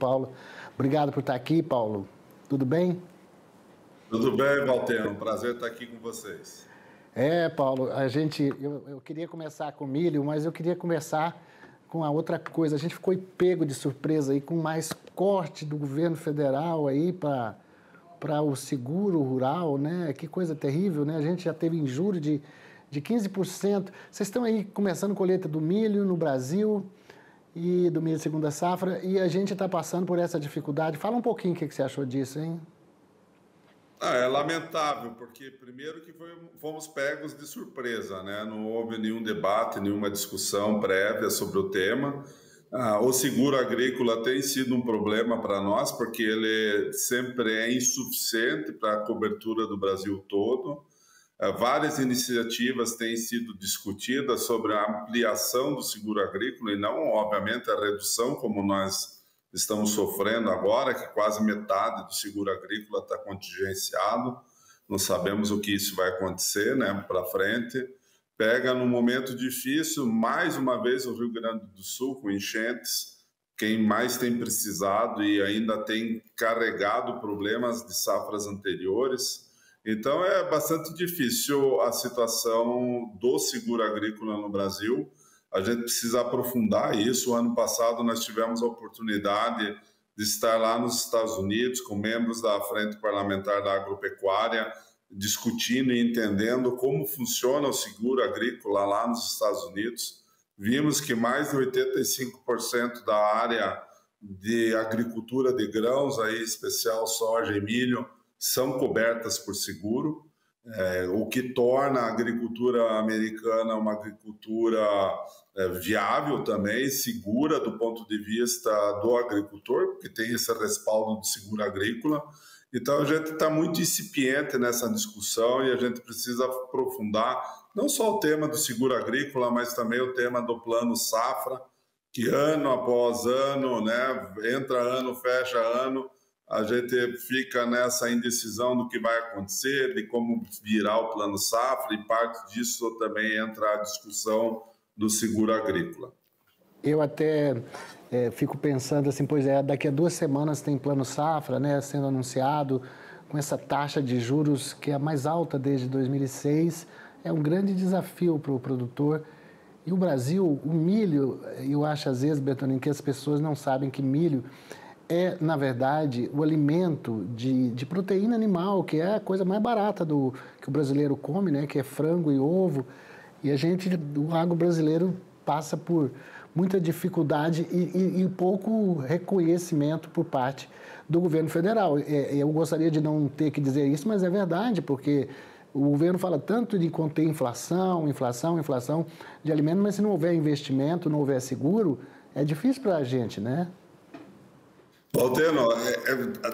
Paulo. Obrigado por estar aqui, Paulo. Tudo bem? Tudo bem, Valter. Um prazer estar aqui com vocês. Paulo, eu queria começar com milho, mas eu queria começar com a outra coisa. A gente ficou pego de surpresa aí com mais corte do governo federal aí para o seguro rural, né? Que coisa terrível, né? A gente já teve injúria de 15%. Vocês estão aí começando a colheita do milho no Brasil e do milho de segunda safra, e a gente está passando por essa dificuldade. Fala um pouquinho o que você achou disso, hein? É lamentável, porque primeiro que fomos pegos de surpresa, né? Não houve nenhum debate, nenhuma discussão prévia sobre o tema. O seguro agrícola tem sido um problema para nós, porque ele sempre é insuficiente para a cobertura do Brasil todo. Várias iniciativas têm sido discutidas sobre a ampliação do seguro agrícola e não, obviamente, a redução como nós estamos sofrendo agora, que quase metade do seguro agrícola está contingenciado. Não sabemos o que isso vai acontecer, né, para frente. Pega num momento difícil, mais uma vez, o Rio Grande do Sul, com enchentes, quem mais tem precisado e ainda tem carregado problemas de safras anteriores. Então, é bastante difícil a situação do seguro agrícola no Brasil. A gente precisa aprofundar isso. O ano passado nós tivemos a oportunidade de estar lá nos Estados Unidos com membros da Frente Parlamentar da Agropecuária, discutindo e entendendo como funciona o seguro agrícola lá nos Estados Unidos. Vimos que mais de 85% da área de agricultura de grãos, aí, especial soja e milho, são cobertas por seguro. O que torna a agricultura americana uma agricultura viável também, segura do ponto de vista do agricultor, porque tem esse respaldo do seguro agrícola. Então, a gente está muito incipiente nessa discussão e a gente precisa aprofundar não só o tema do seguro agrícola, mas também o tema do plano safra, que ano após ano, né, entra ano, fecha ano, a gente fica nessa indecisão do que vai acontecer, de como virar o plano safra, e parte disso também entra a discussão do seguro agrícola. Eu até fico pensando assim, daqui a 2 semanas tem plano safra, né, sendo anunciado, com essa taxa de juros que é a mais alta desde 2006. É um grande desafio para o produtor. E o Brasil, o milho, eu acho às vezes, Bertolini, que as pessoas não sabem que milho é, na verdade, o alimento de proteína animal, que é a coisa mais barata que o brasileiro come, né? Que é frango e ovo. E o agro brasileiro passa por muita dificuldade e pouco reconhecimento por parte do governo federal. Eu gostaria de não ter que dizer isso, mas é verdade, porque o governo fala tanto de conter inflação de alimentos, mas se não houver investimento, não houver seguro, é difícil para a gente, né? Valteno,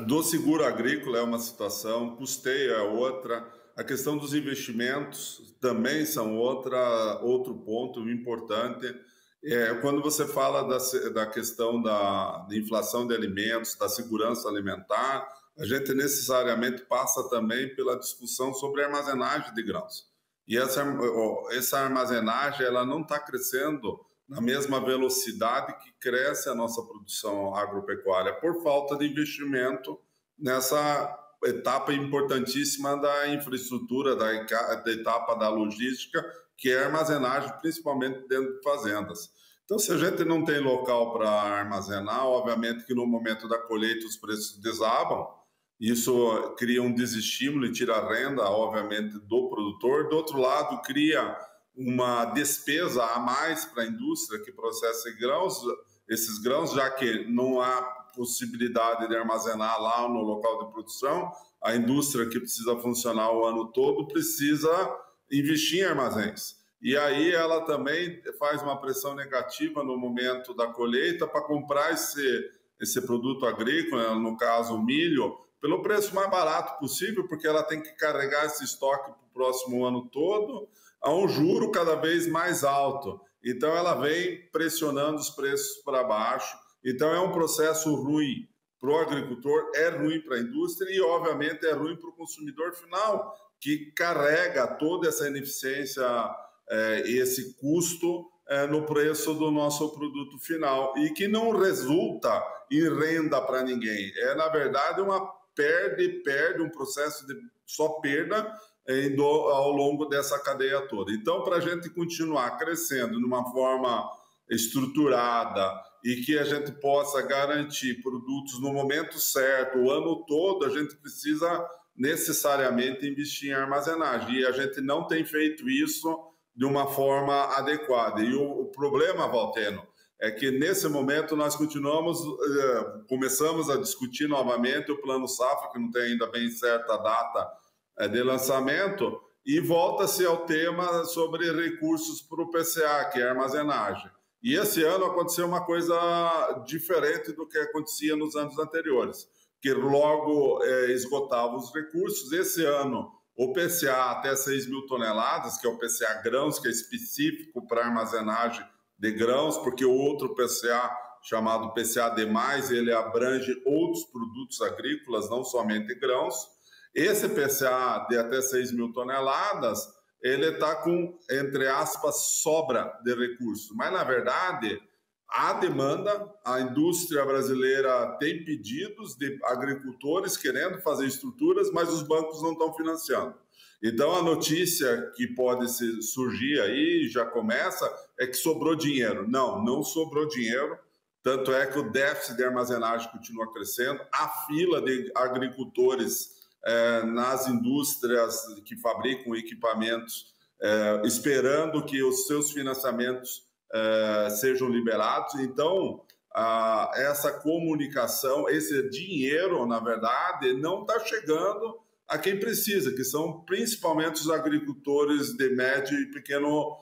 do seguro agrícola é uma situação, custeio é outra, a questão dos investimentos também são outro ponto importante. Quando você fala da questão da inflação de alimentos, da segurança alimentar, a gente necessariamente passa também pela discussão sobre a armazenagem de grãos. E essa armazenagem ela não está crescendo na mesma velocidade que cresce a nossa produção agropecuária, por falta de investimento nessa etapa importantíssima da infraestrutura, da etapa da logística, que é a armazenagem, principalmente dentro de fazendas. Então, se a gente não tem local para armazenar, obviamente que no momento da colheita os preços desabam, isso cria um desestímulo e tira a renda, obviamente, do produtor. Do outro lado, cria uma despesa a mais para a indústria que processa esses grãos, já que não há possibilidade de armazenar lá no local de produção, a indústria que precisa funcionar o ano todo precisa investir em armazéns. E aí ela também faz uma pressão negativa no momento da colheita para comprar esse produto agrícola, no caso o milho, pelo preço mais barato possível, porque ela tem que carregar esse estoque para o próximo ano todo, a um juro cada vez mais alto. Então, ela vem pressionando os preços para baixo. Então, é um processo ruim para o agricultor, é ruim para a indústria e, obviamente, é ruim para o consumidor final, que carrega toda essa ineficiência e esse custo no preço do nosso produto final e que não resulta em renda para ninguém. É, na verdade, uma perde, um processo de só perda ao longo dessa cadeia toda. Então, para a gente continuar crescendo de uma forma estruturada e que a gente possa garantir produtos no momento certo, o ano todo, a gente precisa necessariamente investir em armazenagem. E a gente não tem feito isso de uma forma adequada. E o problema, Valteno, é que nesse momento nós começamos a discutir novamente o Plano Safra, que não tem ainda bem certa data de lançamento, e volta-se ao tema sobre recursos para o PCA, que é armazenagem. E esse ano aconteceu uma coisa diferente do que acontecia nos anos anteriores, que logo esgotava os recursos. Esse ano, o PCA até 6 mil toneladas, que é o PCA grãos, que é específico para armazenagem de grãos, porque o outro PCA, chamado PCA-D+, ele abrange outros produtos agrícolas, não somente grãos. Esse PCA de até 6 mil toneladas, ele está com, entre aspas, sobra de recursos. Mas, na verdade, há demanda, a indústria brasileira tem pedidos de agricultores querendo fazer estruturas, mas os bancos não estão financiando. Então, a notícia que pode surgir aí, já começa, é que sobrou dinheiro. Não, não sobrou dinheiro, tanto é que o déficit de armazenagem continua crescendo, a fila de agricultores nas indústrias que fabricam equipamentos, esperando que os seus financiamentos sejam liberados. Então, essa comunicação, esse dinheiro, na verdade, não está chegando a quem precisa, que são principalmente os agricultores de médio e pequeno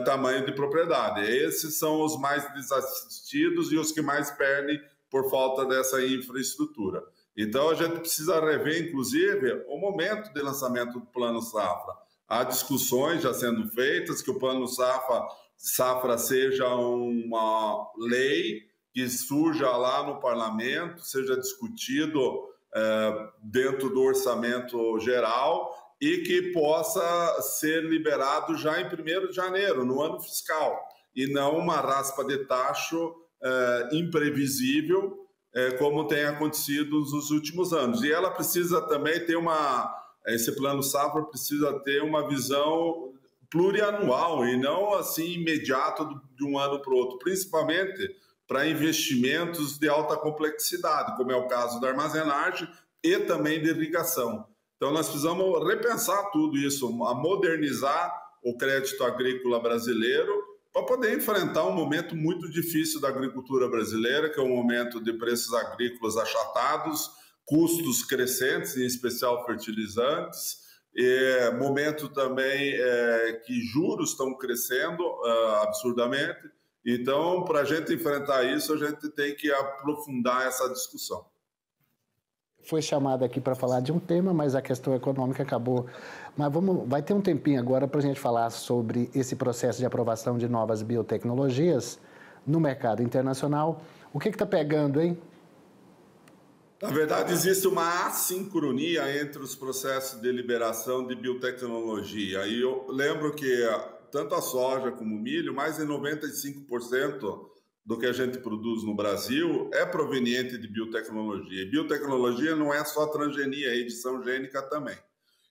tamanho de propriedade. Esses são os mais desassistidos e os que mais perdem por falta dessa infraestrutura. Então, a gente precisa rever, inclusive, o momento de lançamento do Plano Safra. Há discussões já sendo feitas que o Plano Safra seja uma lei que surja lá no parlamento, seja discutido dentro do orçamento geral e que possa ser liberado já em 1º de janeiro, no ano fiscal, e não uma raspa de tacho imprevisível, como tem acontecido nos últimos anos. E ela precisa também ter esse Plano Safra precisa ter uma visão plurianual e não assim imediato de um ano para o outro, principalmente para investimentos de alta complexidade, como é o caso da armazenagem e também de irrigação. Então, nós precisamos repensar tudo isso, a modernizar o crédito agrícola brasileiro para poder enfrentar um momento muito difícil da agricultura brasileira, que é um momento de preços agrícolas achatados, custos crescentes, em especial fertilizantes, momento também que juros estão crescendo absurdamente. Então, para a gente enfrentar isso, a gente tem que aprofundar essa discussão. Foi chamado aqui para falar de um tema, mas a questão econômica acabou. Mas vai ter um tempinho agora para a gente falar sobre esse processo de aprovação de novas biotecnologias no mercado internacional. O que está pegando, hein? Na verdade, existe uma assincronia entre os processos de liberação de biotecnologia. E eu lembro que tanto a soja como o milho, mais de 95% do que a gente produz no Brasil é proveniente de biotecnologia. E biotecnologia não é só transgenia, é edição gênica também.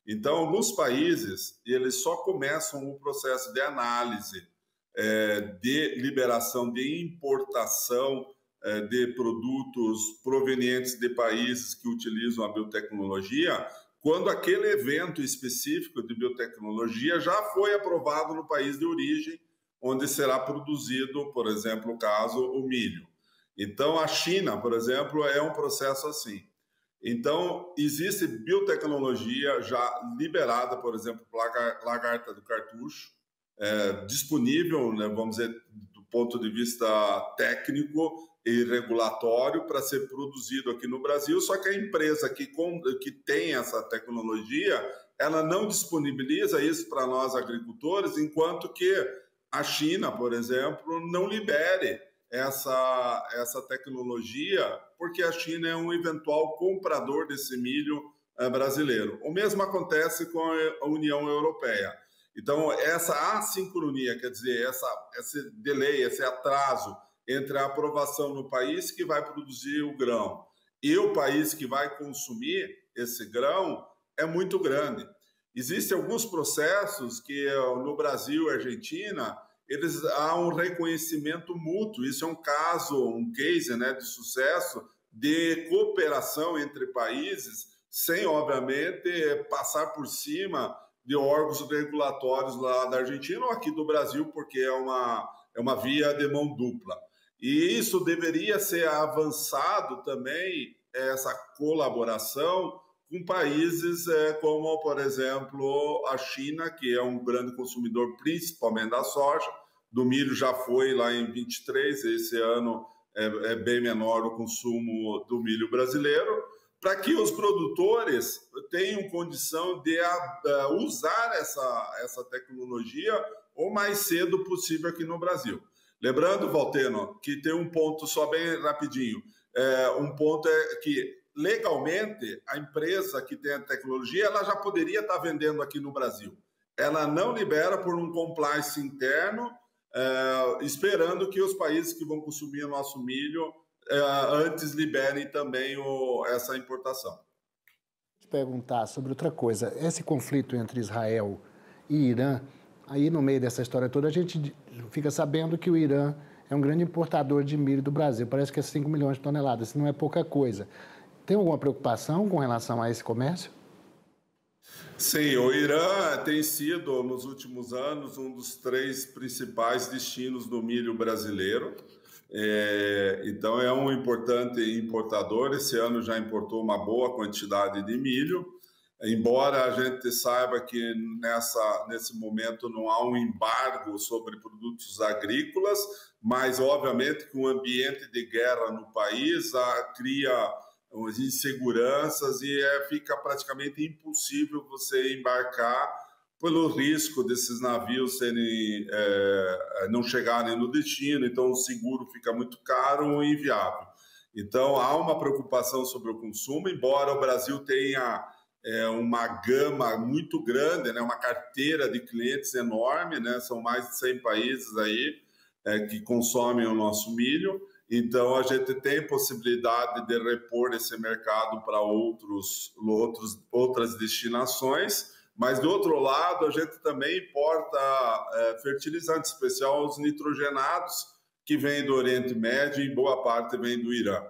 Então, alguns países, eles só começam o processo de análise, de liberação, de importação de produtos provenientes de países que utilizam a biotecnologia, quando aquele evento específico de biotecnologia já foi aprovado no país de origem, onde será produzido, por exemplo, o caso, o milho. Então, a China, por exemplo, é um processo assim. Então, existe biotecnologia já liberada, por exemplo, para lagarta do cartucho, disponível, né, vamos dizer, do ponto de vista técnico e regulatório para ser produzido aqui no Brasil, só que a empresa que tem essa tecnologia, ela não disponibiliza isso para nós agricultores, enquanto que a China, por exemplo, não libere essa tecnologia, porque a China é um eventual comprador desse milho brasileiro. O mesmo acontece com a União Europeia. Então, essa assincronia, quer dizer, esse delay, esse atraso entre a aprovação no país que vai produzir o grão e o país que vai consumir esse grão é muito grande. Existem alguns processos que no Brasil e Argentina há um reconhecimento mútuo. Isso é um caso, um case, né, de sucesso de cooperação entre países, sem, obviamente, passar por cima de órgãos regulatórios lá da Argentina ou aqui do Brasil, porque é uma via de mão dupla. E isso deveria ser avançado também, essa colaboração com países como, por exemplo, a China, que é um grande consumidor principalmente da soja. Do milho já foi lá em 23, esse ano é bem menor o consumo do milho brasileiro, para que os produtores tenham condição de usar essa tecnologia o mais cedo possível aqui no Brasil. Lembrando, Valteno, que tem um ponto só bem rapidinho. Um ponto é que, legalmente, a empresa que tem a tecnologia ela já poderia estar vendendo aqui no Brasil. Ela não libera por um compliance interno, esperando que os países que vão consumir o nosso milho antes liberem também essa importação. Vou te perguntar sobre outra coisa. Esse conflito entre Israel e Irã, aí no meio dessa história toda, a gente fica sabendo que o Irã é um grande importador de milho do Brasil. Parece que é 5 milhões de toneladas, isso não é pouca coisa. Tem alguma preocupação com relação a esse comércio? Sim, o Irã tem sido, nos últimos anos, um dos 3 principais destinos do milho brasileiro. Então, é um importante importador. Esse ano já importou uma boa quantidade de milho. Embora a gente saiba que nesse momento não há um embargo sobre produtos agrícolas, mas, obviamente, com o ambiente de guerra no país, cria inseguranças e fica praticamente impossível você embarcar pelo risco desses navios não chegarem no destino, então o seguro fica muito caro e inviável. Então há uma preocupação sobre o consumo, embora o Brasil tenha uma gama muito grande, né, uma carteira de clientes enorme, né, são mais de 100 países aí que consomem o nosso milho. Então, a gente tem possibilidade de repor esse mercado para outras destinações, mas, do outro lado, a gente também importa fertilizante especial, os nitrogenados, que vêm do Oriente Médio e boa parte vem do Irã.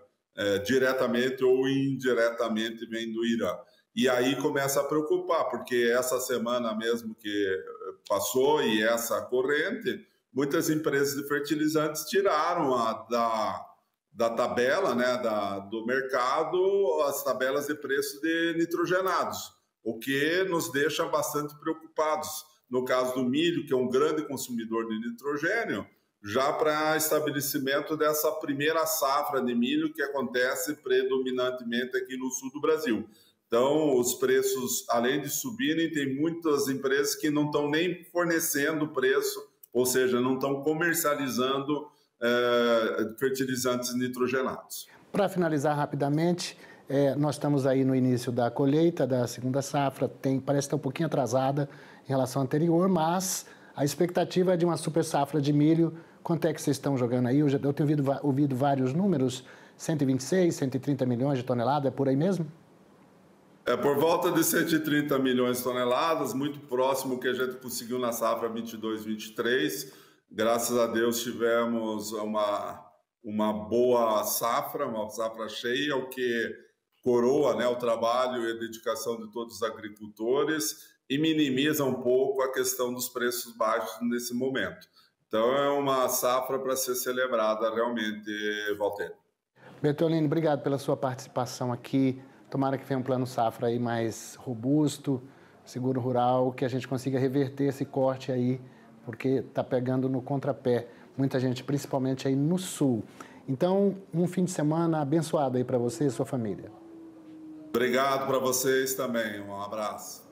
Diretamente ou indiretamente vem do Irã. E aí começa a preocupar, porque essa semana mesmo que passou e essa corrente, muitas empresas de fertilizantes tiraram da tabela, né, do mercado, as tabelas de preço de nitrogenados, o que nos deixa bastante preocupados. No caso do milho, que é um grande consumidor de nitrogênio, já para estabelecimento dessa primeira safra de milho que acontece predominantemente aqui no sul do Brasil. Então, os preços, além de subirem, tem muitas empresas que não estão nem fornecendo preço, ou seja, não estão comercializando fertilizantes nitrogenados. Para finalizar rapidamente, nós estamos aí no início da colheita da segunda safra, parece estar um pouquinho atrasada em relação à anterior, mas a expectativa é de uma super safra de milho. Quanto é que vocês estão jogando aí? Eu tenho ouvido vários números, 126, 130 milhões de toneladas, é por aí mesmo? Por volta de 130 milhões de toneladas, muito próximo do que a gente conseguiu na safra 22-23. Graças a Deus tivemos uma boa safra, uma safra cheia, o que coroa, né, o trabalho e a dedicação de todos os agricultores e minimiza um pouco a questão dos preços baixos nesse momento. Então é uma safra para ser celebrada realmente, Valteno. Bertolini, obrigado pela sua participação aqui. Tomara que venha um plano safra aí mais robusto, seguro rural, que a gente consiga reverter esse corte aí, porque está pegando no contrapé muita gente, principalmente aí no sul. Então, um fim de semana abençoado aí para você e sua família. Obrigado para vocês também. Um abraço.